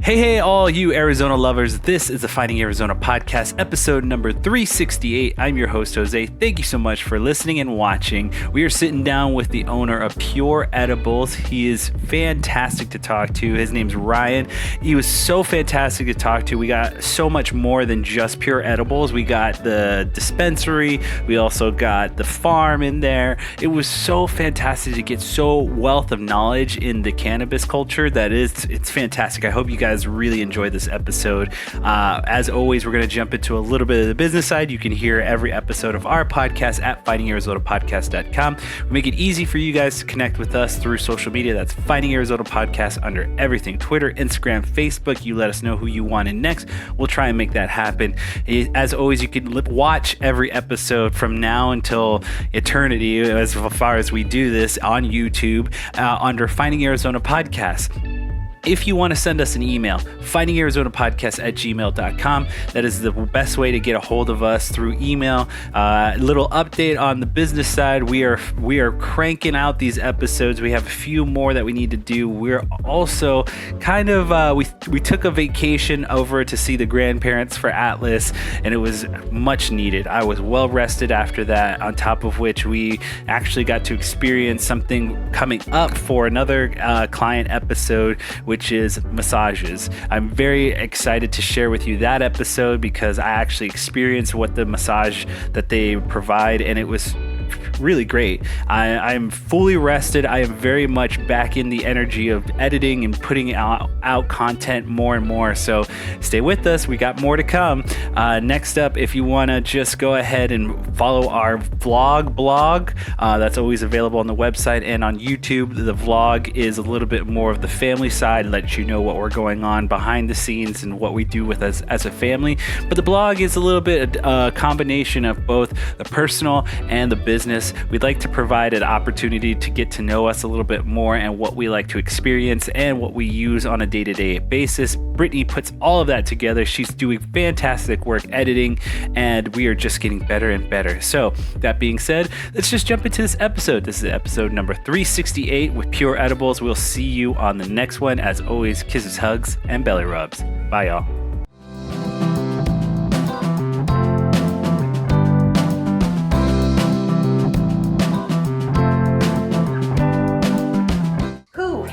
Hey, all you Arizona lovers. This is the Finding Arizona podcast, episode number 368. I'm your host, Jose. Thank you so much for listening and watching. We are sitting down with the owner of Pure Edibles. He is fantastic to talk to. His name's Ryan. He was so fantastic to talk to. We got so much more than just Pure Edibles. We got the dispensary. We also got the farm in there. It was so fantastic to get so wealth of knowledge in the cannabis culture that it's fantastic. I hope you guys really enjoyed this episode. As always, we're going to jump into a little bit of the business side. You can hear every episode of our podcast at findingarizonapodcast.com. We make it easy for you guys to connect with us through social media. That's Finding Arizona Podcast under everything: Twitter, Instagram, Facebook. You let us know who you want in next. We'll try and make that happen. As always, you can watch every episode from now until eternity, as far as we do this, on YouTube under Finding Arizona Podcast. If you want to send us an email, findingarizonapodcast@gmail.com. That is the best way to get a hold of us, through email. Little update on the business side. We are cranking out these episodes. We have a few more that we need to do. We're also kind of, we took a vacation over to see the grandparents for Atlas, and it was much needed. I was well rested after that, on top of which we actually got to experience something coming up for another client episode, which is massages. I'm very excited to share with you that episode because I actually experienced what the massage that they provide, and it was really great. I'm fully rested. I am very much back in the energy of editing and putting out content more and more. So stay with us. We got more to come. Next up, if you want to just go ahead and follow our vlog blog, that's always available on the website and on YouTube. The vlog is a little bit more of the family side, lets you know what we're going on behind the scenes and what we do with us as a family. But the blog is a little bit a combination of both the personal and the business. We'd like to provide an opportunity to get to know us a little bit more and what we like to experience and what we use on a day-to-day basis. Brittany puts all of that together. She's doing fantastic work editing, and we are just getting better and better. So that being said, let's just jump into this episode. This is episode number 368 with Pure Edibles. We'll see you on the next one. As always, kisses, hugs, and belly rubs. Bye, y'all.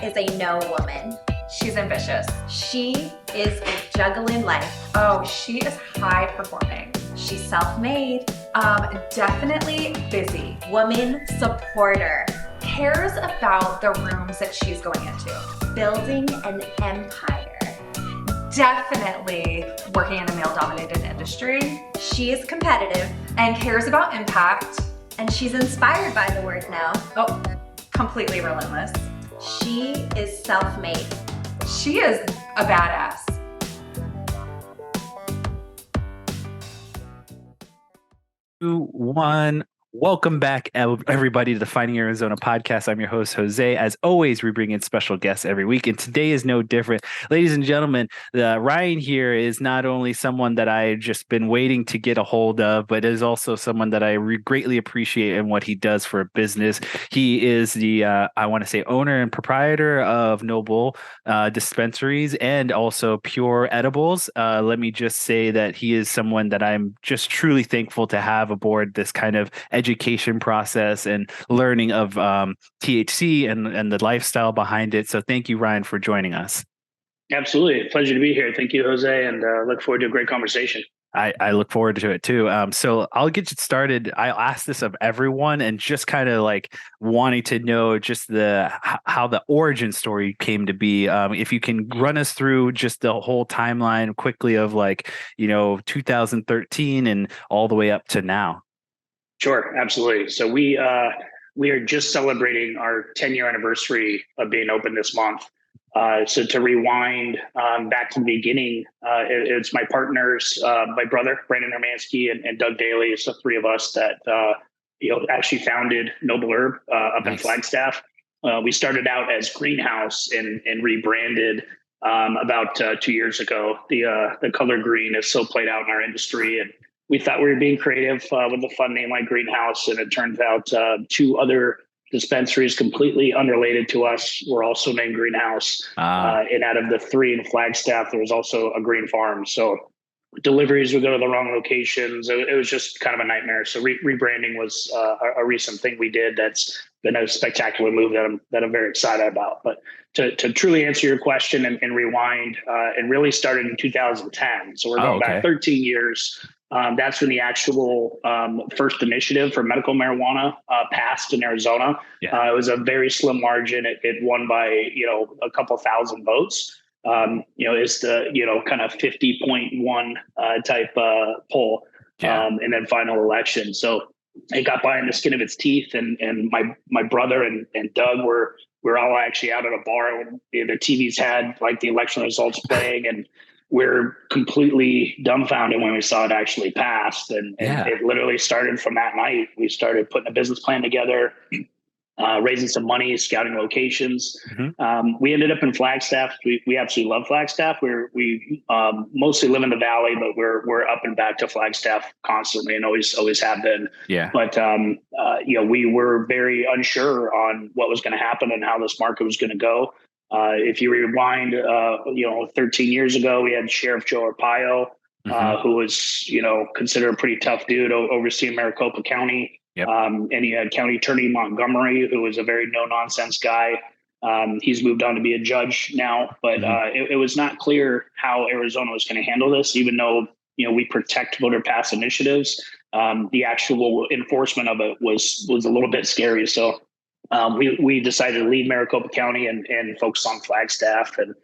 Is a no woman. She's ambitious. She is juggling life. Oh, she is high performing. She's self-made. Definitely busy. Woman supporter. Cares about the rooms that she's going into. Building an empire. Definitely working in a male-dominated industry. She is competitive. And cares about impact. And she's inspired by the word no. Oh, completely relentless. She is self-made. She is a badass. Two, one. Welcome back, everybody, to the Finding Arizona podcast. I'm your host, Jose. As always, we bring in special guests every week, and today is no different. Ladies and gentlemen, Ryan here is not only someone that I've just been waiting to get a hold of, but is also someone that I greatly appreciate in what he does for a business. He is the, I want to say, owner and proprietor of Noble Dispensaries and also Pure Edibles. Let me just say that he is someone that I'm just truly thankful to have aboard this kind of education process and learning of THC and the lifestyle behind it. So thank you, Ryan, for joining us. Absolutely. Pleasure to be here. Thank you, Jose, and look forward to a great conversation. I look forward to it too. So I'll get you started. I'll ask this of everyone and just kind of like wanting to know just how the origin story came to be. If you can run us through just the whole timeline quickly of 2013 and all the way up to now. Sure, absolutely. So we are just celebrating our 10-year anniversary of being open this month. So to rewind back to the beginning, it's my partners, my brother, Ryan Hermansky, and Doug Daly. It's the three of us that actually founded Noble Herb up in Flagstaff. We started out as Greenhouse and rebranded about 2 years ago. The color green is so played out in our industry, and we thought we were being creative with a fun name like Greenhouse, and it turns out two other dispensaries completely unrelated to us were also named Greenhouse. And out of the 3 in Flagstaff, there was also a green farm. So deliveries would go to the wrong locations. It was just kind of a nightmare. So rebranding was a recent thing we did. That's been a spectacular move that I'm very excited about. But to truly answer your question and rewind, it really started in 2010. So we're going back 13 years. That's when the actual first initiative for medical marijuana passed in Arizona. Yeah. It was a very slim margin. It won by, a couple thousand votes. Is the, kind of 50.1 type poll, and then final election. So it got by in the skin of its teeth. And my brother and Doug we're all actually out at a bar when the TVs had like the election results playing, and we're completely dumbfounded when we saw it actually passed. And it literally started from that night. We started putting a business plan together, raising some money, scouting locations. We ended up in Flagstaff. We absolutely love Flagstaff. We mostly live in the valley, but we're up and back to Flagstaff constantly and always have been. Yeah. But we were very unsure on what was going to happen and how this market was going to go. If you rewind, 13 years ago, we had Sheriff Joe Arpaio, who was, considered a pretty tough dude overseeing Maricopa County. Yep. And you had County Attorney Montgomery, who was a very no-nonsense guy. He's moved on to be a judge now, but it was not clear how Arizona was going to handle this, even though, we protect voter pass initiatives. The actual enforcement of it was a little bit scary. So we decided to leave Maricopa County and focus on Flagstaff. And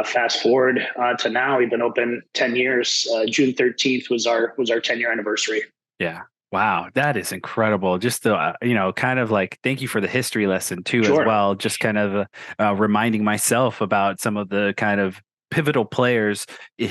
fast forward to now, we've been open 10 years. June 13th was our 10-year anniversary. Yeah. Wow, that is incredible. Just the, kind of like, thank you for the history lesson too, as well. Just kind of reminding myself about some of the kind of pivotal players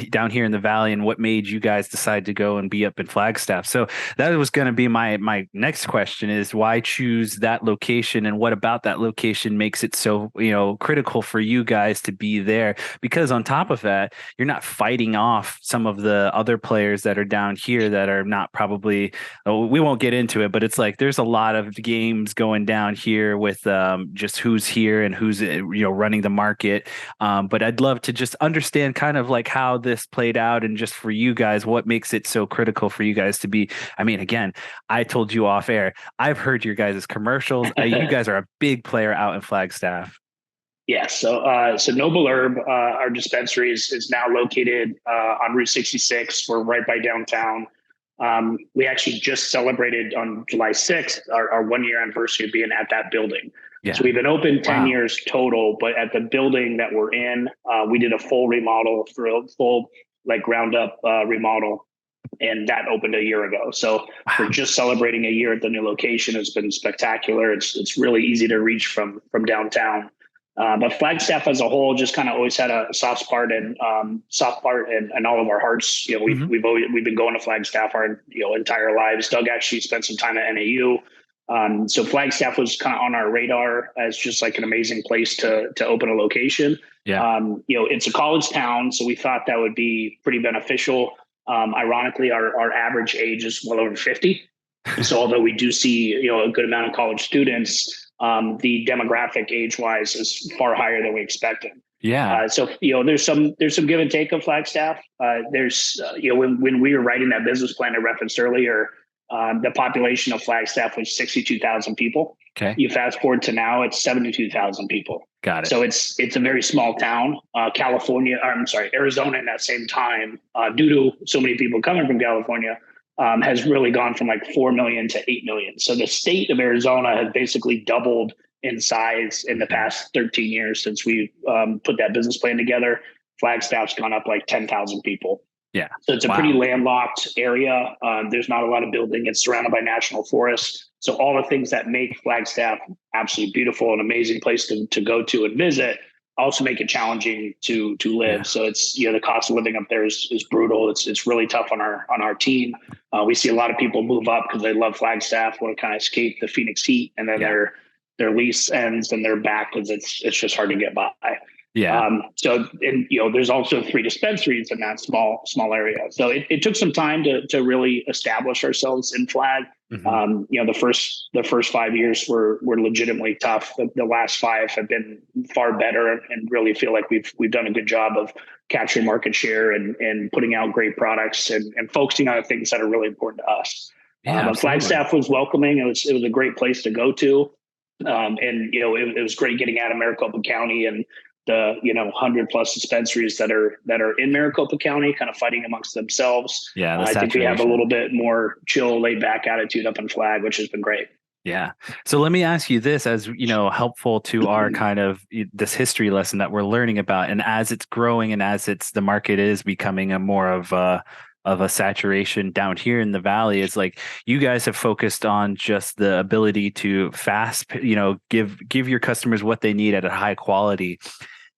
down here in the valley and what made you guys decide to go and be up in Flagstaff. So that was going to be my next question, is why choose that location, and what about that location makes it so, critical for you guys to be there? Because on top of that, you're not fighting off some of the other players that are down here that are not probably, we won't get into it, but it's like there's a lot of games going down here with just who's here and who's running the market. But I'd love to just understand kind of like how this played out, and just for you guys, what makes it so critical for you guys to be. I mean, again, I told you off air, I've heard your guys' commercials. You guys are a big player out in Flagstaff. Yeah. So Noble Herb, our dispensary is now located on Route 66. We're right by downtown. We actually just celebrated on July 6th our 1-year anniversary of being at that building. Yeah. So we've been open 10 years total, but at the building that we're in, we did a full remodel, for a full ground up remodel, and that opened a year ago. So we're just celebrating a year at the new location. It's been spectacular. It's really easy to reach from downtown. But Flagstaff as a whole just kind of always had a soft spot in all of our hearts. We've been going to Flagstaff our entire lives. Doug actually spent some time at NAU. So Flagstaff was kind of on our radar as just like an amazing place to open a location. Yeah. It's a college town, so we thought that would be pretty beneficial. Ironically, our average age is well over 50. So although we do see, a good amount of college students, the demographic age-wise is far higher than we expected. Yeah. So there's some give and take of Flagstaff. There's when we were writing that business plan I referenced earlier, the population of Flagstaff was 62,000 people. Okay. You fast forward to now, it's 72,000 people. Got it. So it's a very small town. Arizona in that same time, due to so many people coming from California, has really gone from like 4 million to 8 million. So the state of Arizona has basically doubled in size in the past 13 years since we put that business plan together. Flagstaff's gone up like 10,000 people. Yeah. So it's a pretty landlocked area. There's not a lot of building. It's surrounded by national forests. So all the things that make Flagstaff absolutely beautiful and amazing place to go to and visit also make it challenging to live. Yeah. So it's, the cost of living up there is brutal. It's really tough on our team. We see a lot of people move up because they love Flagstaff, want to kind of escape the Phoenix heat, and then their lease ends and they're back because it's just hard to get by. Yeah. And there's also 3 dispensaries in that small area. So it took some time to really establish ourselves in Flag. Hmm. The first 5 years were legitimately tough. The last 5 have been far better, and really feel like we've done a good job of capturing market share and putting out great products and focusing on the things that are really important to us. Yeah, But absolutely. Flagstaff was welcoming. It was a great place to go to. It was great getting out of Maricopa County and the 100 plus dispensaries that are in Maricopa County, kind of fighting amongst themselves. Yeah, the I think we have a saturation. little bit more chill, laid back attitude up in Flag, which has been great. Yeah. So let me ask you this as, helpful to our kind of this history lesson that we're learning about. And as it's growing and as the market is becoming a more of a saturation down here in the valley, it's like you guys have focused on just the ability to give your customers what they need at a high quality.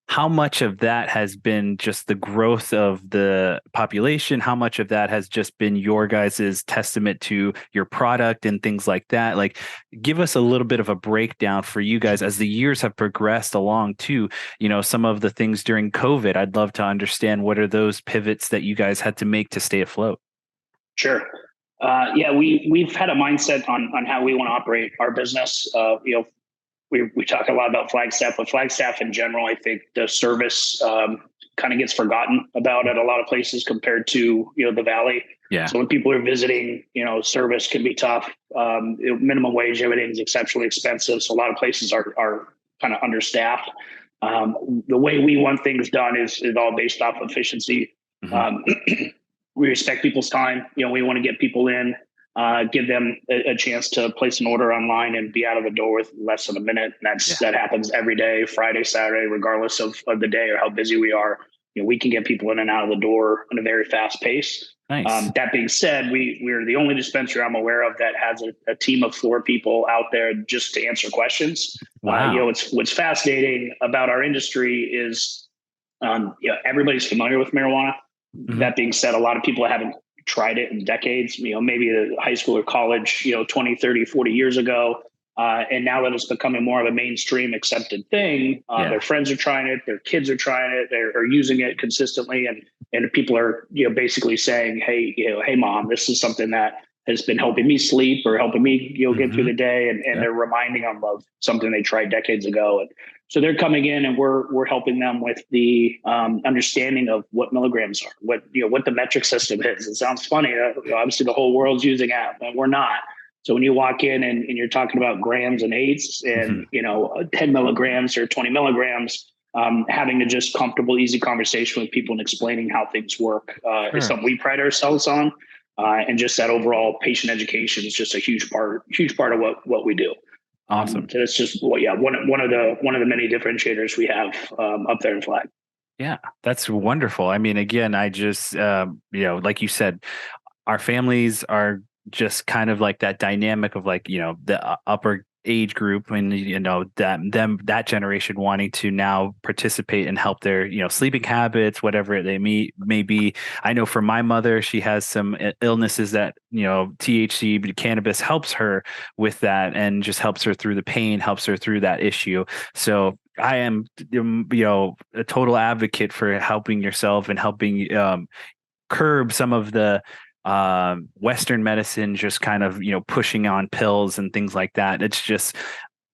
How much of that has been just the growth of the population? How much of that has just been your guys' testament to your product and things like that? Like, give us a little bit of a breakdown for you guys as the years have progressed along too. Some of the things during COVID, I'd love to understand what are those pivots that you guys had to make to stay afloat? Sure. We've had a mindset on how we want to operate our business. We talk a lot about Flagstaff, but Flagstaff in general, I think the service kind of gets forgotten about at a lot of places compared to the valley. Yeah. So when people are visiting, service can be tough. Minimum wage, everything's exceptionally expensive. So a lot of places are kind of understaffed. The way we want things done is all based off efficiency. Mm-hmm. We respect people's time. We want to get people in. Give them a chance to place an order online and be out of the door with less than a minute. And that happens every day, Friday, Saturday, regardless of the day or how busy we are. We can get people in and out of the door in a very fast pace. Nice. That being said, we're the only dispensary I'm aware of that has a team of 4 people out there just to answer questions. Wow. What's fascinating about our industry is everybody's familiar with marijuana. Mm-hmm. That being said, a lot of people haven't tried it in decades, maybe high school or college, 20, 30, 40 years ago. And now that it's becoming more of a mainstream accepted thing, their friends are trying it, their kids are trying it, they're using it consistently. And people are, basically saying, hey, mom, this is something that has been helping me sleep or helping me, get through the day. And they're reminding them of something they tried decades ago. And so they're coming in and we're helping them with the understanding of what milligrams are, what the metric system is. It sounds funny. Obviously the whole world's using app, but we're not. So when you walk in and you're talking about grams and eighths and, 10 milligrams or 20 milligrams, having to just comfortable, easy conversation with people and explaining how things work is something we pride ourselves on. And just that overall patient education is just a huge part of what we do. Awesome. So it's just one of the many differentiators we have up there in Flag. Yeah, that's wonderful. I mean, again, I just like you said, our families are just kind of like that dynamic of like the upper age group and that generation wanting to now participate and help their sleeping habits, whatever they may be. I know for my mother, she has some illnesses that THC cannabis helps her with that and just helps her through the pain, helps her through that issue. So I am a total advocate for helping yourself and helping curb some of the Western medicine, just kind of pushing on pills and things like that. It's just,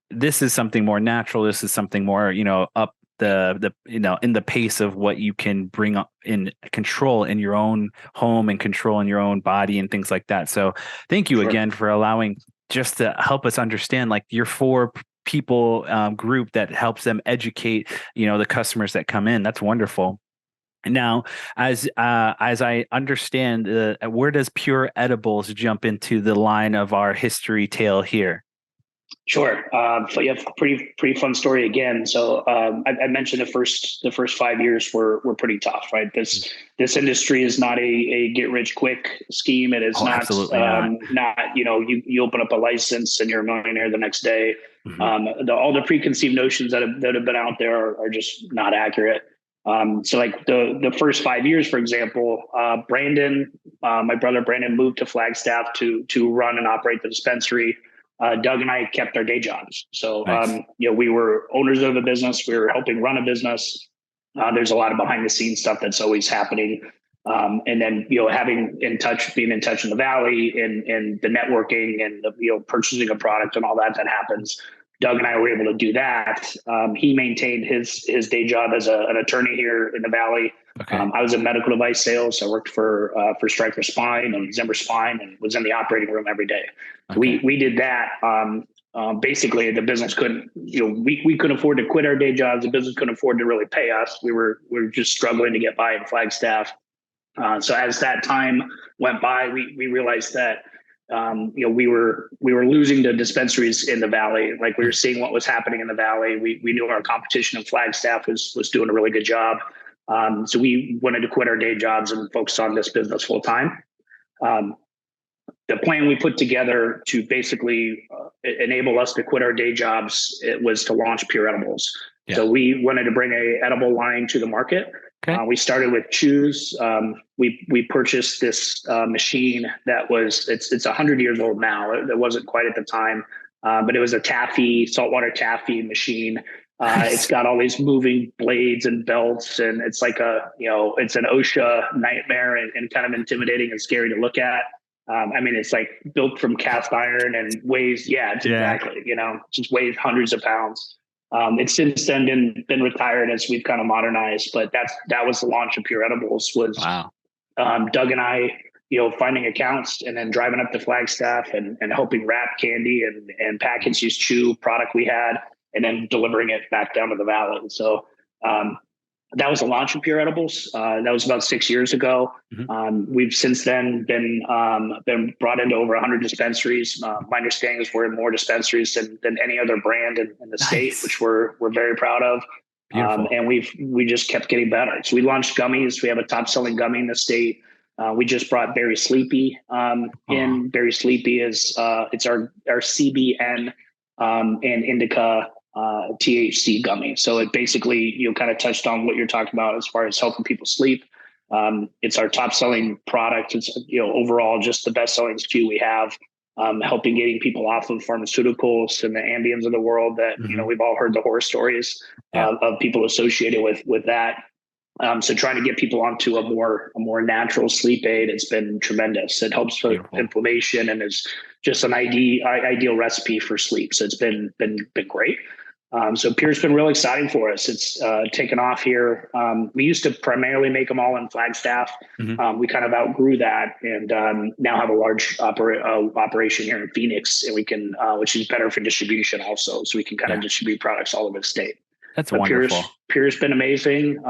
this is something more natural. This is something more up the in the pace of what you can bring up in control in your own home and control in your own body and things like that. So thank you again for allowing just to help us understand like your 4 people group that helps them educate the customers that come in. That's wonderful. Now, as I understand, where does Pure Edibles jump into the line of our history tale here? Sure. So you have pretty fun story again. So I mentioned the first 5 years were pretty tough, right? This industry is not a get rich quick scheme. It is not you open up a license and you're a millionaire the next day. Mm-hmm. All the preconceived notions that have been out there are just not accurate. So like the first 5 years, for example, Brandon, my brother Brandon, moved to Flagstaff to run and operate the dispensary. Doug and I kept our day jobs. So, nice. We were owners of a business. We were helping run a business. There's a lot of behind the scenes stuff that's always happening. And then, being in touch in the Valley and the networking and the, purchasing a product and all that happens. Doug and I were able to do that. He maintained his day job as an attorney here in the Valley. Okay. I was in medical device sales. So I worked for Stryker Spine and Zimmer Spine and was in the operating room every day. Okay. We did that. Basically, the business couldn't, we couldn't afford to quit our day jobs. The business couldn't afford to really pay us. We were just struggling to get by in Flagstaff. So as that time went by, we realized that we were losing to dispensaries in the Valley. Like, we were seeing what was happening in the Valley. We knew our competition in Flagstaff was doing a really good job. So we wanted to quit our day jobs and focus on this business full time. The plan we put together to basically enable us to quit our day jobs, it was to launch Pure Edibles. Yeah. So we wanted to bring a edible line to the market. Okay. We started with chews. We purchased this machine that it's 100 years old now. It wasn't quite at the time, but it was a saltwater taffy machine. Nice. It's got all these moving blades and belts, and it's like it's an OSHA nightmare and kind of intimidating and scary to look at. It's like built from cast iron and weighs, exactly, just weighs hundreds of pounds. It's since then been retired as we've kind of modernized, but that was the launch of Pure Edibles. Wow. Doug and I, finding accounts and then driving up to Flagstaff and helping wrap candy and package these chew product we had, and then delivering it back down to the Valley. So that was the launch of Pure Edibles. That was about 6 years ago. Mm-hmm. We've since then been brought into over 100 dispensaries. My understanding is we're in more dispensaries than any other brand in the state, which we're very proud of. And we just kept getting better. So we launched gummies. We have a top selling gummy in the state. We just brought Berry Sleepy in. Berry Sleepy is it's our CBN and indica THC gummy. So it basically, kind of touched on what you're talking about as far as helping people sleep. It's our top selling product. It's, overall just the best selling SKU we have, helping getting people off of pharmaceuticals and the Ambiens of the world that, mm-hmm. We've all heard the horror stories of people associated with that. So trying to get people onto a more natural sleep aid, it's been tremendous. It helps with inflammation and is just an ideal recipe for sleep. So it's been great. So Pure's been real exciting for us. It's taken off here. We used to primarily make them all in Flagstaff. Mm-hmm. We kind of outgrew that and now have a large operation here in Phoenix, and we can, which is better for distribution also. So we can kind of distribute products all over the state. That's wonderful. Pure's been amazing.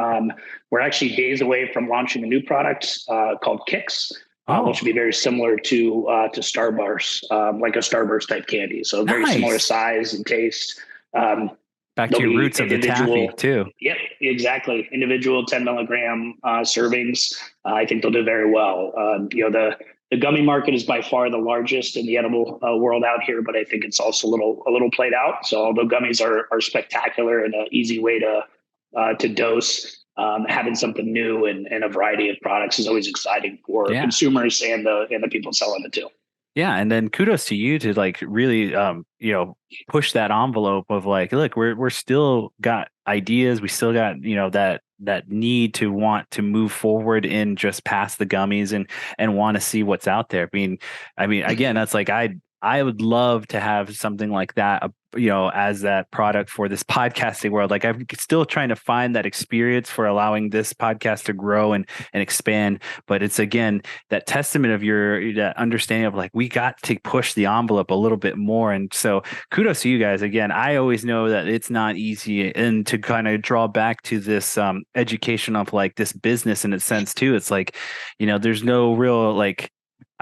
We're actually days away from launching a new product called Kicks. Which would be very similar to Starburst, like a Starburst type candy. So very similar size and taste. Back to your roots of the taffy too. Yep, exactly. Individual 10 milligram servings. I think they'll do very well. The gummy market is by far the largest in the edible world out here, but I think it's also a little played out. So although gummies are spectacular and an easy way to dose, having something new and a variety of products is always exciting for consumers and the people selling it too. Yeah. And then kudos to you to like really, push that envelope of like, look, we're still got ideas. We still got, that need to want to move forward in just past the gummies and want to see what's out there. I mean, again, that's like, I would love to have something like that, as that product for this podcasting world. Like, I'm still trying to find that experience for allowing this podcast to grow and expand. But it's, again, that testament of that understanding of like, we got to push the envelope a little bit more. And so kudos to you guys. Again, I always know that it's not easy, and to kind of draw back to this education of like this business in a sense too. It's like, there's no real like,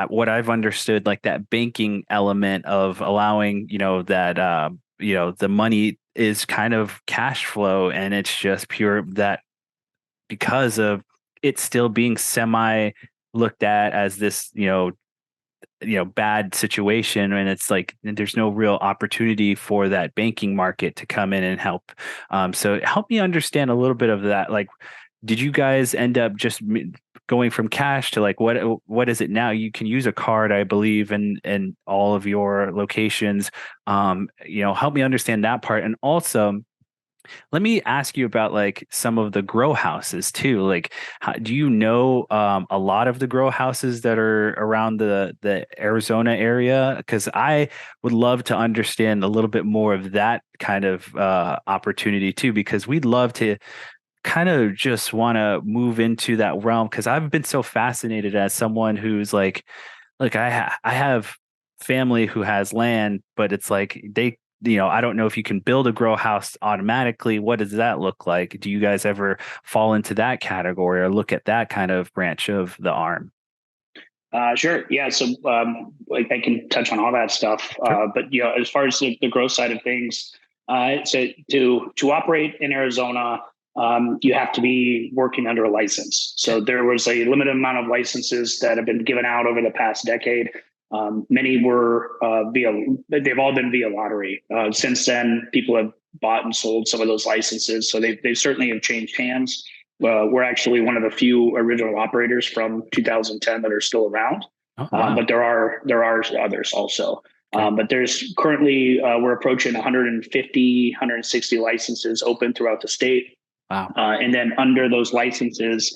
what I've understood, like that banking element of allowing, that, the money is kind of cash flow, and it's just pure that because of it still being semi looked at as this, bad situation. And it's like, there's no real opportunity for that banking market to come in and help. So help me understand a little bit of that. Like, did you guys end up just going from cash to like, what is it now? You can use a card, I believe, in all of your locations. Help me understand that part. And also, Let me ask you about like some of the grow houses too. Like, do you know a lot of the grow houses that are around the Arizona area? Because I would love to understand a little bit more of that kind of opportunity too, because we'd love to kind of just want to move into that realm because I've been so fascinated as someone who's like I have family who has land, but it's like I don't know if you can build a grow house automatically. What does that look like? Do you guys ever fall into that category or look at that kind of branch of the arm? Sure. Yeah. So, like I can touch on all that stuff. Sure. But as far as the growth side of things, so to operate in Arizona, you have to be working under a license. So there was a limited amount of licenses that have been given out over the past decade. Many were they've all been via lottery. Since then, people have bought and sold some of those licenses. So they certainly have changed hands. We're actually one of the few original operators from 2010 that are still around, Oh, wow. but there are others also. Okay. But there's currently we're approaching 150, 160 licenses open throughout the state. Wow. And then under those licenses,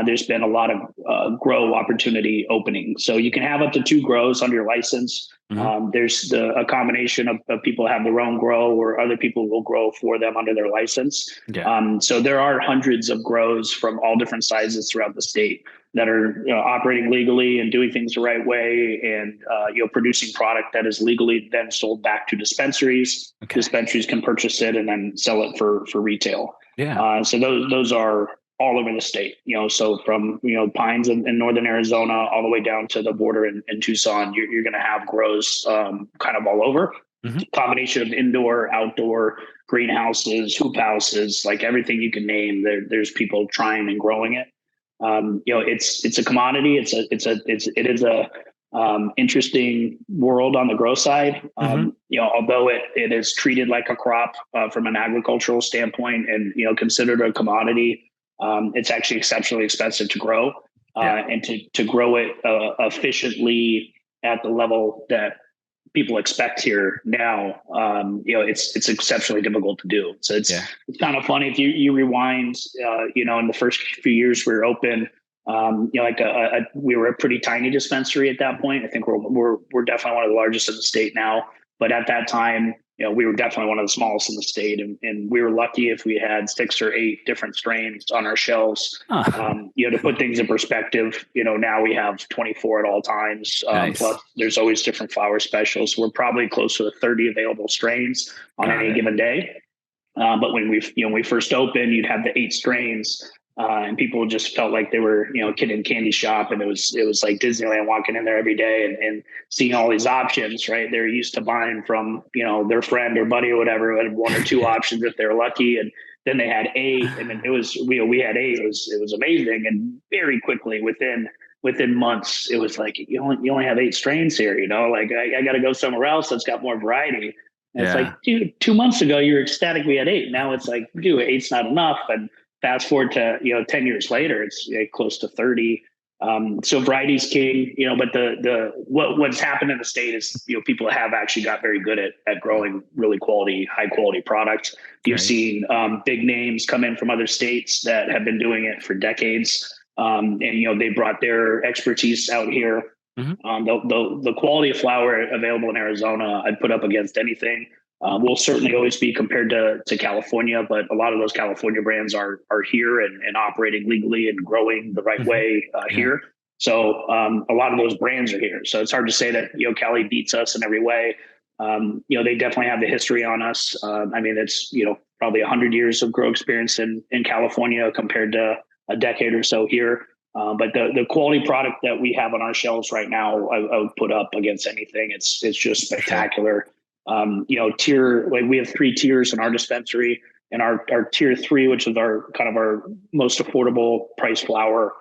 there's been a lot of grow opportunity opening. So you can have up to 2 grows under your license. Hmm. There's a combination of people have their own grow or other people will grow for them under their license. Yeah. So there are hundreds of grows from all different sizes throughout the state that are operating legally and doing things the right way and producing product that is legally then sold back to dispensaries. Okay. Dispensaries can purchase it and then sell it for retail. Yeah. So those are all over the state, so from, Pines in northern Arizona all the way down to the border in Tucson, you're going to have grows kind of all over. Hmm. Combination of indoor, outdoor, greenhouses, hoop houses, like everything you can name. There's people trying and growing it. It's a commodity. It is a interesting world on the grow side. Hmm. Although it is treated like a crop from an agricultural standpoint and, considered a commodity, it's actually exceptionally expensive to grow and to grow it efficiently at the level that people expect here now. It's exceptionally difficult to do. So it's kind of funny if you rewind, in the first few years we were open, we were a pretty tiny dispensary at that point. I think we're definitely one of the largest in the state now, but at that time, we were definitely one of the smallest in the state, and we were lucky if we had 6 or 8 different strains on our shelves. To put things in perspective, now we have 24 at all times. Nice. Plus, there's always different flower specials. We're probably close to 30 available strains on any given day. But when we first opened, you'd have the 8 strains. And people just felt like they were, a kid in candy shop, and it was like Disneyland, walking in there every day and seeing all these options, right? They're used to buying from, their friend or buddy or whatever, who had 1 or 2 options if they're lucky. And then they had 8, and then it was, we had 8. It was amazing. And very quickly within months, it was like, you only have 8 strains here, like I got to go somewhere else that's got more variety. And it's like, dude, 2 months ago, you were ecstatic we had 8. Now it's like, dude, 8's not enough. And fast forward to 10 years later, it's close to 30. So variety's king, but what's happened in the state is people have actually got very good at growing really high quality products. You've seen big names come in from other states that have been doing it for decades, and they brought their expertise out here. Mm-hmm. The quality of flower available in Arizona, I'd put up against anything. We'll certainly always be compared to California, but a lot of those California brands are here and operating legally and growing the right way here. So a lot of those brands are here. So it's hard to say that Cali beats us in every way. They definitely have the history on us. It's probably 100 years of grow experience in California compared to a decade or so here. But the quality product that we have on our shelves right now, I would put up against anything. It's just spectacular. We have 3 tiers in our dispensary, and our tier 3, which is our kind of our most affordable price flower,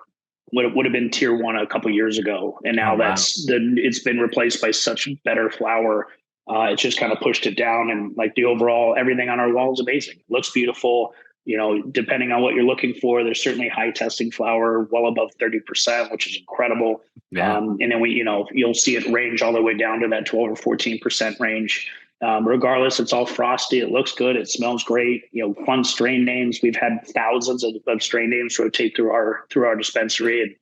would have been tier 1 a couple years ago. And now it's been replaced by such better flower. It's just kind of pushed it down, and like the overall, everything on our wall is amazing. It looks beautiful. Depending on what you're looking for, there's certainly high testing flower, well above 30%, which is incredible. Yeah. And then you'll see it range all the way down to that 12 or 14% range. Regardless, it's all frosty. It looks good. It smells great. Fun strain names. We've had thousands of strain names rotate through our dispensary and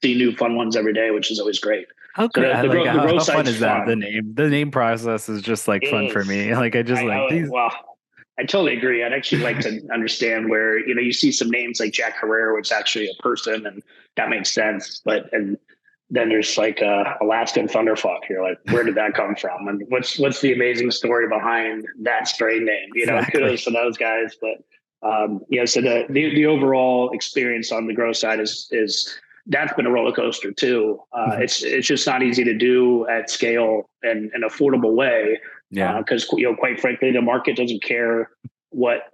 see new fun ones every day, which is always great. How So great! the grow How fun side's is that? fun. The name process is just like It fun for is. me. Like I just like these. Well, I totally agree. I'd actually like to understand where, you see some names like Jack Herrera, which is actually a person, and that makes sense. And then there's like Alaskan Thunderfuck. You're like, where did that come from? And what's the amazing story behind that strain name? Exactly. Kudos to those guys. But so the overall experience on the grow side is that's been a roller coaster too. It's just not easy to do at scale and an affordable way. Yeah. Because quite frankly, the market doesn't care what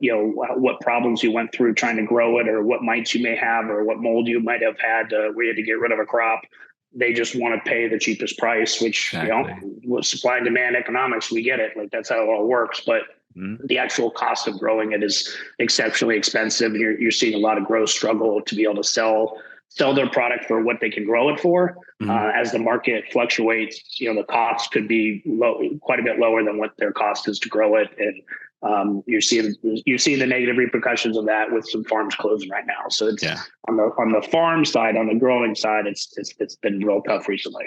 problems you went through trying to grow it, or what mites you may have, or what mold you might have had where you had to get rid of a crop. They just want to pay the cheapest price, which with supply and demand economics, we get it. Like that's how it all works. But the actual cost of growing it is exceptionally expensive, and you're seeing a lot of growers struggle to be able to sell their product for what they can grow it for. As the market fluctuates, the cost could be quite a bit lower than what their cost is to grow it. And you're seeing the negative repercussions of that with some farms closing right now. So it's on the farm side, on the growing side, it's been real tough recently.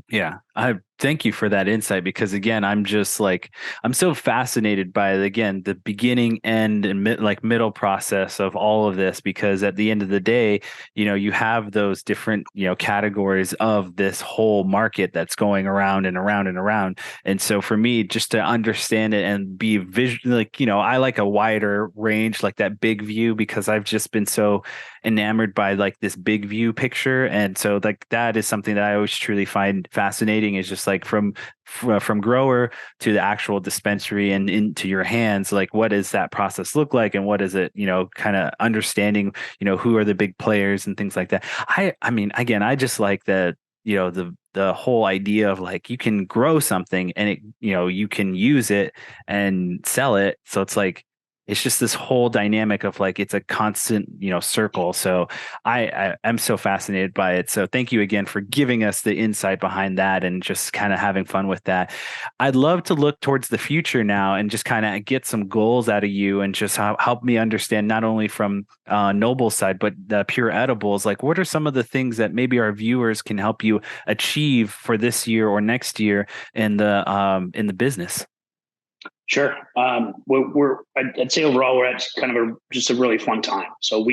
Yeah, I thank you for that insight, because again, I'm just like, I'm so fascinated by again the beginning, end, and middle process of all of this, because at the end of the day, you have those different categories of this whole market that's going around and around and around. And so for me, just to understand it and be visual, I like a wider range, like that big view, because I've just been so enamored by like this big view picture. And so like that is something that I always truly find fascinating, is just like from grower to the actual dispensary and into your hands, like what does that process look like, and what is it, kind of understanding, who are the big players and things like that. I mean, again, I just like that, the whole idea of like you can grow something and it, you can use it and sell it. So it's like it's just this whole dynamic of like it's a constant circle. So I am so fascinated by it. So thank you again for giving us the insight behind that and just kind of having fun with that. I'd love to look towards the future now and just kind of get some goals out of you, and just help me understand not only from Noble's side but the pure edibles, like what are some of the things that maybe our viewers can help you achieve for this year or next year in the business. Sure. I'd say overall we're at kind of just a really fun time. So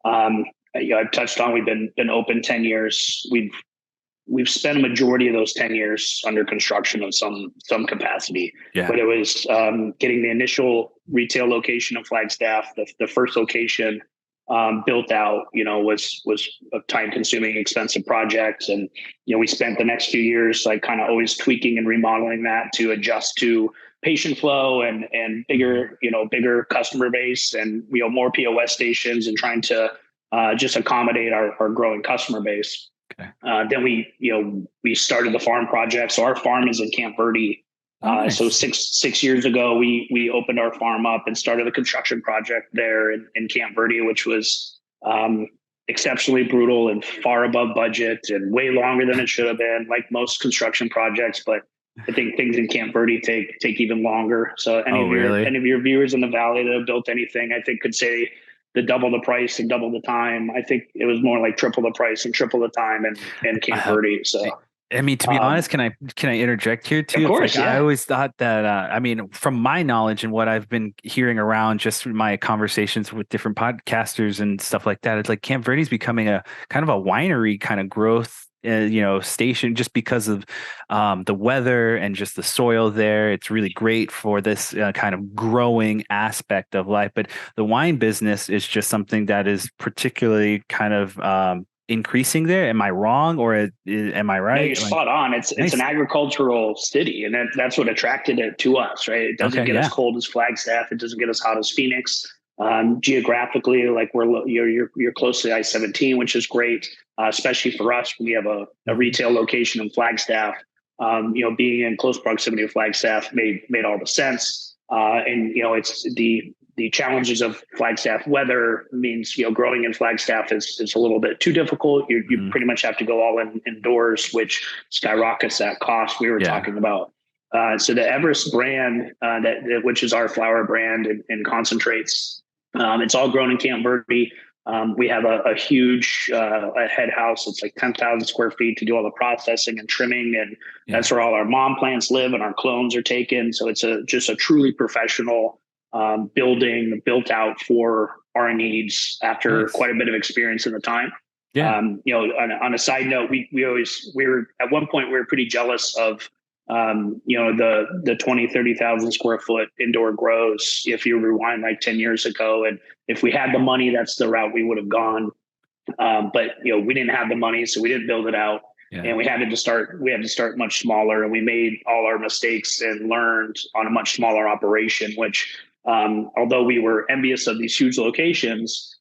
I've touched on, we've been open 10 years. We've spent a majority of those 10 years under construction of some capacity. Yeah. But it was getting the initial retail location of Flagstaff, the first location built out, was a time consuming, expensive project. And, we spent the next few years like kind of always tweaking and remodeling that to adjust to patient flow and bigger customer base, and, more POS stations, and trying to just accommodate our growing customer base. Okay. Then we started the farm project. So our farm is in Camp Verde. Nice. So six years ago, we opened our farm up and started a construction project there in Camp Verde, which was exceptionally brutal and far above budget and way longer than it should have been, like most construction projects. But I think things in Camp Verde take even longer. So any of your viewers in the Valley that have built anything, I think, could say the double the price and double the time. I think it was more like triple the price and triple the time in Camp Verde. So I mean, to be honest, can I interject here too? Of course, I always thought that, I mean, from my knowledge and what I've been hearing around just through my conversations with different podcasters and stuff like that, it's like Camp Verde is becoming a kind of a winery kind of growth station, just because of the weather and just the soil there. It's really great for this kind of growing aspect of life. But the wine business is just something that is particularly kind of increasing there. Am I wrong, or am I right? No, you're spot on. It's an agricultural city, and that's what attracted it to us, right? It doesn't get as cold as Flagstaff. It doesn't get as hot as Phoenix. Geographically, like you're close to I-17, which is great, especially for us when we have a retail location in Flagstaff. Being in close proximity to Flagstaff made all the sense. And it's the challenges of Flagstaff weather means growing in Flagstaff is a little bit too difficult. You pretty much have to go all indoors, which skyrockets that cost we were talking about. So the Everest brand, which is our flower brand and concentrates, it's all grown in Camp Verde. We have a huge a head house. It's like 10,000 square feet to do all the processing and trimming, and that's where all our mom plants live and our clones are taken. So it's just a truly professional building built out for our needs after quite a bit of experience in the time. Yeah. On a side note, we were at one point we were pretty jealous of the 20,000-30,000 square foot indoor grows. If you rewind like 10 years ago, and if we had the money, that's the route we would have gone. But we didn't have the money, so we didn't build it out. Yeah. And we had to start much smaller, and we made all our mistakes and learned on a much smaller operation, which although we were envious of these huge locations,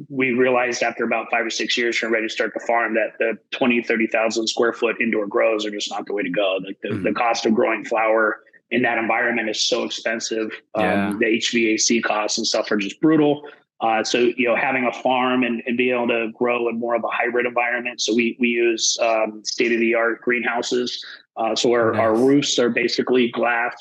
we realized after about 5 or 6 years from ready to start the farm that the 20,000-30,000 square foot indoor grows are just not the way to go. Like the cost of growing flower in that environment is so expensive. The HVAC costs and stuff are just brutal. So having a farm and being able to grow in more of a hybrid environment. So we use state of the art greenhouses. So our roofs are basically glass.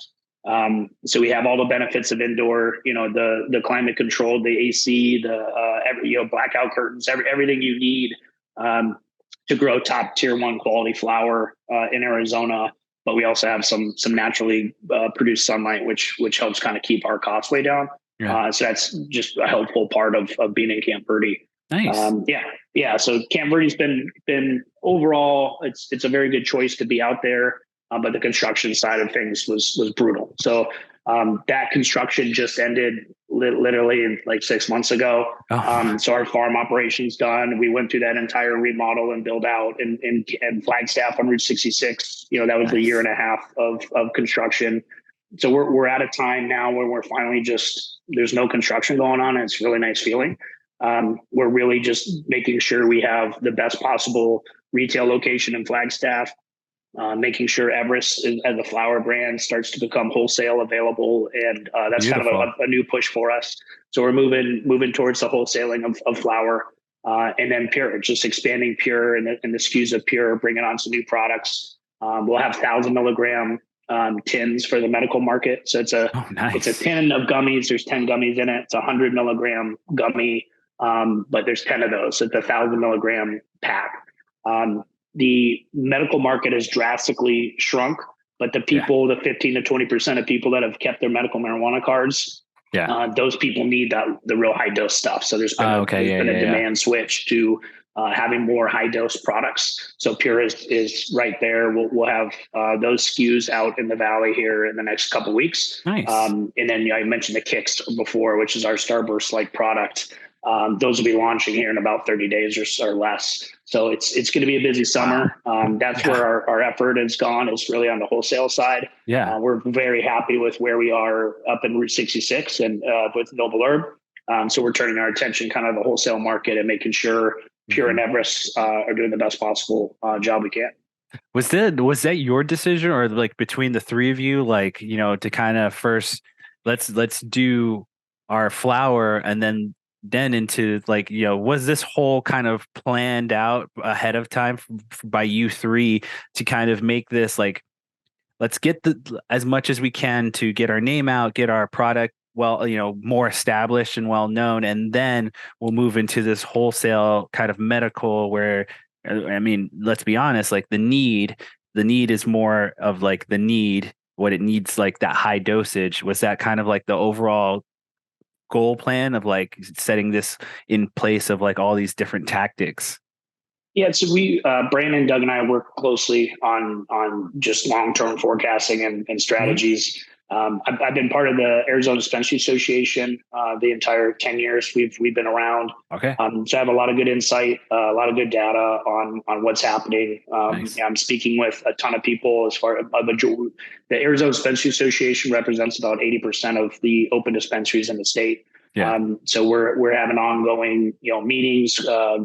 So we have all the benefits of indoor, the climate controlled, the AC, the blackout curtains, everything you need to grow top tier 1 quality flower in Arizona. But we also have some naturally produced sunlight, which helps kind of keep our costs way down. Yeah. So that's just a helpful part of being in Camp Verde. Nice. Yeah. So Camp Verde's been overall, it's a very good choice to be out there. But the construction side of things was brutal. So that construction just ended literally like 6 months ago. So our farm operation's done. We went through that entire remodel and build out and Flagstaff on Route 66. That was a year and a half of construction. So we're at a time now where we're finally there's no construction going on. And it's a really nice feeling. We're really just making sure we have the best possible retail location in Flagstaff. Making sure Everest as a flower brand starts to become wholesale available. And that's Beautiful. Kind of a new push for us. So we're moving towards the wholesaling of flower and then Pure, just expanding Pure and the SKUs of Pure, bringing on some new products. We'll have 1,000 milligram tins for the medical market. So it's a tin of gummies. There's 10 gummies in it. It's 100 milligram gummy, but there's 10 of those. So it's 1,000 milligram pack. The medical market has drastically shrunk, but the 15 to 20% of people that have kept their medical marijuana cards, those people need the real high dose stuff. So there's been a demand switch to having more high dose products. So Pure is right there. We'll have those SKUs out in the Valley here in the next couple of weeks. Nice. And then I mentioned the Kicks before, which is our Starburst like product. Those will be launching here in about 30 days or less. So it's going to be a busy summer. That's where our effort has gone, is really on the wholesale side. Yeah. We're very happy with where we are up in Route 66 and with Noble Herb. So we're turning our attention kind of the wholesale market and making sure Pure and Everest are doing the best possible job we can. Was that your decision, or like between the three of you, like, to kind of first let's do our flower and then into like, was this whole kind of planned out ahead of time by you three to kind of make this like, let's get as much as we can to get our name out, get our product more established and well known, and then we'll move into this wholesale kind of medical where, I mean, let's be honest, like the need is more of like the need, what it needs, like that high dosage. Was that kind of like the overall goal plan of like setting this in place of like all these different tactics? Yeah, so we, Brandon, Doug, and I work closely on just long-term forecasting and strategies. I've been part of the Arizona Dispensary Association the entire 10 years we've been around. Okay. So I have a lot of good insight, a lot of good data on what's happening. Nice. I'm speaking with a ton of people as far as the Arizona Dispensary Association represents about 80% of the open dispensaries in the state. Yeah. So we're having ongoing, meetings,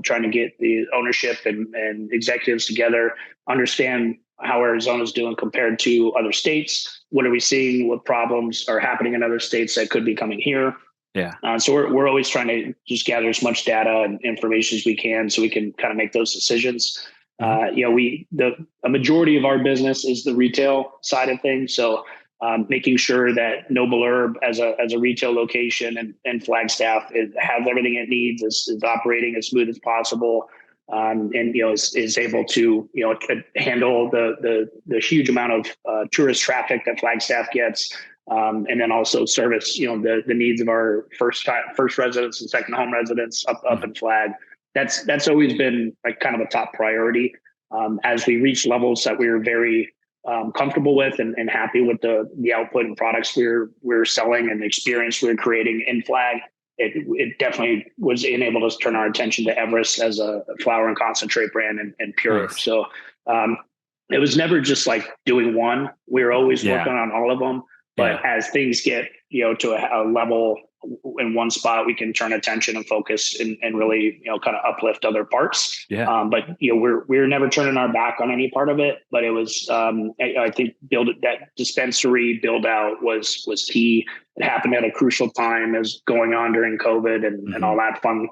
trying to get the ownership and executives together, understand how Arizona is doing compared to other states. What are we seeing? What problems are happening in other states that could be coming here? Yeah. So we're always trying to just gather as much data and information as we can so we can kind of make those decisions. A majority of our business is the retail side of things. So making sure that Noble Herb as a retail location and Flagstaff has everything it needs, is operating as smooth as possible, and is able to handle the huge amount of tourist traffic that Flagstaff gets, and then also service the needs of our first residents and second home residents up in Flag. That's always been like kind of a top priority. As we reach levels that we were very comfortable with and happy with the output and products we're selling and the experience we're creating in Flag, it definitely was enabled us to turn our attention to Everest as a flower and concentrate brand and pure. Nice. So it was never just like doing one. We were always working on all of them. But as things get to a level in one spot, we can turn attention and focus and really kind of uplift other parts. But we're never turning our back on any part of it. But it was I think that dispensary build out was key. It happened at a crucial time as going on during COVID and all that fun.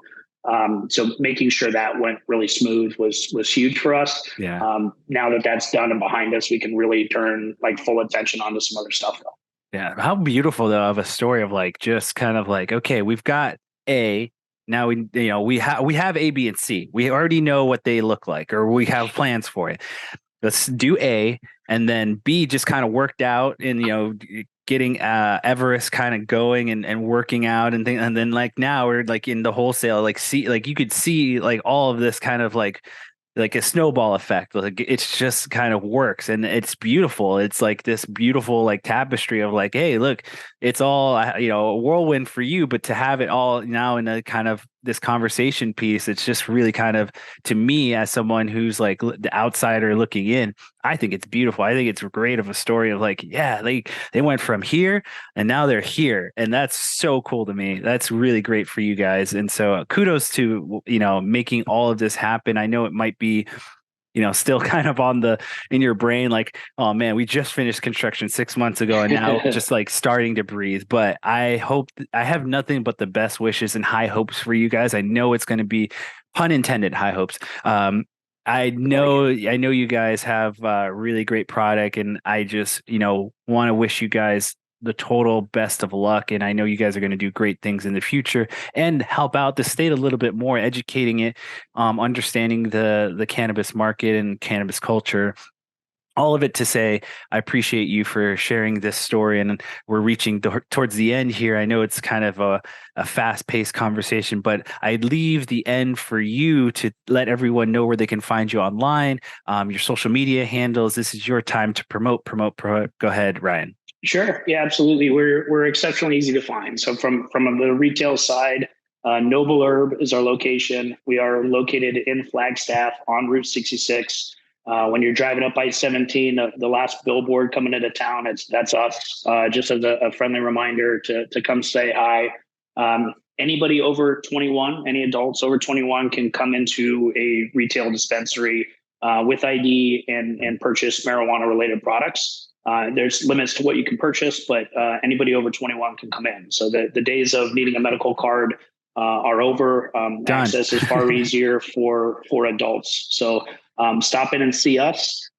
So making sure that went really smooth was huge for us. Now that that's done and behind us, we can really turn like full attention onto some other stuff though. Yeah. How beautiful though of a story of like, just kind of like, okay, we've got A, now we have A, B, and C. We already know what they look like, or we have plans for it. Let's do A, and then B just kind of worked out and, getting Everest kind of going and working out and things. And then like now we're like in the wholesale, like you could see like all of this kind of like a snowball effect. Like it's just kind of works and it's beautiful. It's like this beautiful like tapestry of like, hey, look, it's all a whirlwind for you, but to have it all now in a kind of this conversation piece, it's just really kind of, to me as someone who's like the outsider looking in, I think it's beautiful. I think it's great of a story of like, yeah, they went from here and now they're here, and that's so cool to me. That's really great for you guys, and so kudos to making all of this happen. I know it might be still kind of in your brain, like, oh man, we just finished construction 6 months ago and now just like starting to breathe. But I hope I have nothing but the best wishes and high hopes for you guys. I know it's going to be, pun intended, high hopes. I know you guys have really great product, and I just, want to wish you guys the total best of luck. And I know you guys are going to do great things in the future and help out the state a little bit more, educating it, understanding the cannabis market and cannabis culture. All of it to say, I appreciate you for sharing this story, and we're reaching towards the end here. I know it's kind of a fast-paced conversation, but I leave the end for you to let everyone know where they can find you online, your social media handles. This is your time to promote. Go ahead, Ryan. Sure. Yeah, absolutely. We're exceptionally easy to find. So from the retail side, Noble Herb is our location. We are located in Flagstaff on Route 66. When you're driving up I-17, the last billboard coming into town, that's us. Just as a friendly reminder to come say hi. Anybody over 21, any adults over 21 can come into a retail dispensary with ID and purchase marijuana related products. There's limits to what you can purchase, but anybody over 21 can come in. So the days of needing a medical card are over. Access is far easier for adults. So stop in and see us.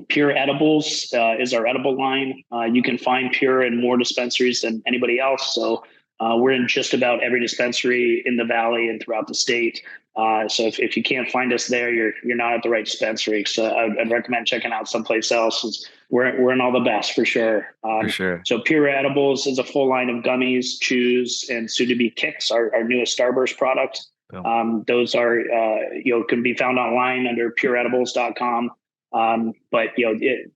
Pure Edibles is our edible line. You can find Pure in more dispensaries than anybody else. So we're in just about every dispensary in the Valley and throughout the state. So if you can't find us there, you're not at the right dispensary. So I'd recommend checking out someplace else. We're in all the best for sure. For sure. So Pure Edibles is a full line of gummies, chews, and soon to be kicks, our newest Starburst product. Those are can be found online under pureedibles.com. But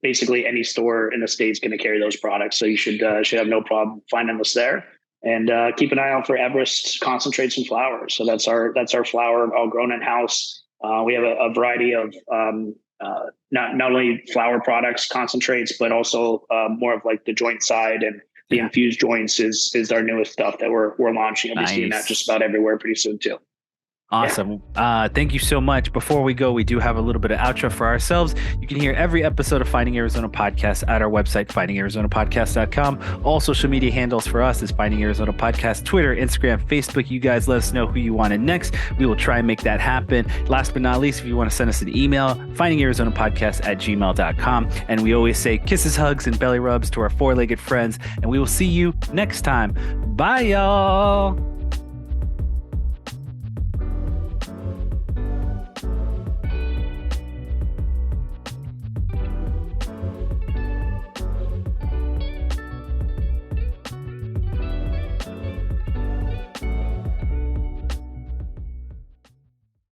basically any store in the state is going to carry those products, so you should have no problem finding us there. And keep an eye out for Everest concentrates and flowers. So that's our flower, all grown in house. We have a variety of not only flower products, concentrates, but also more of like the joint side, and the infused joints is our newest stuff that we're launching. You'll be seeing that just about everywhere pretty soon too. Awesome. Thank you so much. Before we go, we do have a little bit of outro for ourselves. You can hear every episode of Finding Arizona Podcast at our website, findingarizonapodcast.com. All social media handles for us is Finding Arizona Podcast, Twitter, Instagram, Facebook. You guys let us know who you wanted next. We will try and make that happen. Last but not least, if you want to send us an email, findingarizonapodcast@gmail.com. And we always say kisses, hugs, and belly rubs to our four-legged friends. And we will see you next time. Bye, y'all.